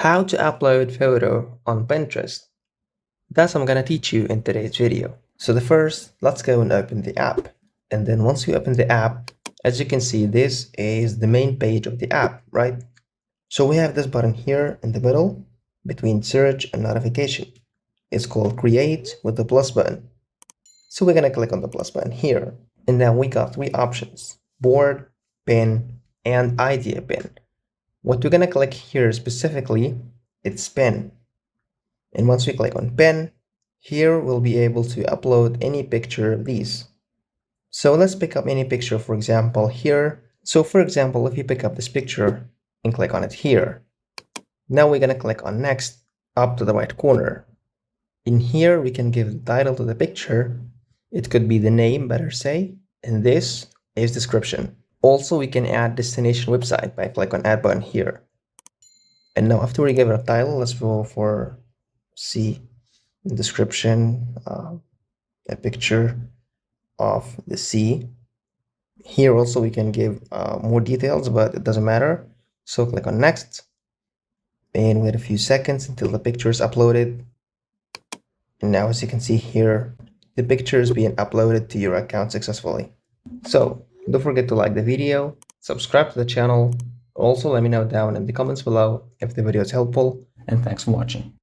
How to upload photo on Pinterest. That's what I'm gonna teach you in today's video. So first, let's go and open the app. And then once you open the app, as you can see, this is the main page of the app, right? So we have this button here in the middle between search and notification. It's called create with the plus button. So we're gonna click on the plus button here. And now we got three options: board, pin, and idea pin. What we're gonna click here specifically, it's pin. And once we click on pin, here we'll be able to upload any picture of these. So let's pick up any picture, for example, here. So for example, if you pick up this picture and click on it here, now we're gonna click on next up to the right corner. In here, we can give the title to the picture. It could be the name, better say, and this is description. Also, we can add destination website by click on add button here. And now after we give it a title, let's go for C description, a picture of the sea. Here also we can give more details, but it doesn't matter. So click on next and wait a few seconds until the picture is uploaded. And now as you can see here, the picture is being uploaded to your account successfully. So don't forget to like the video, subscribe to the channel. Also let me know down in the comments below if the video is helpful, and thanks for watching.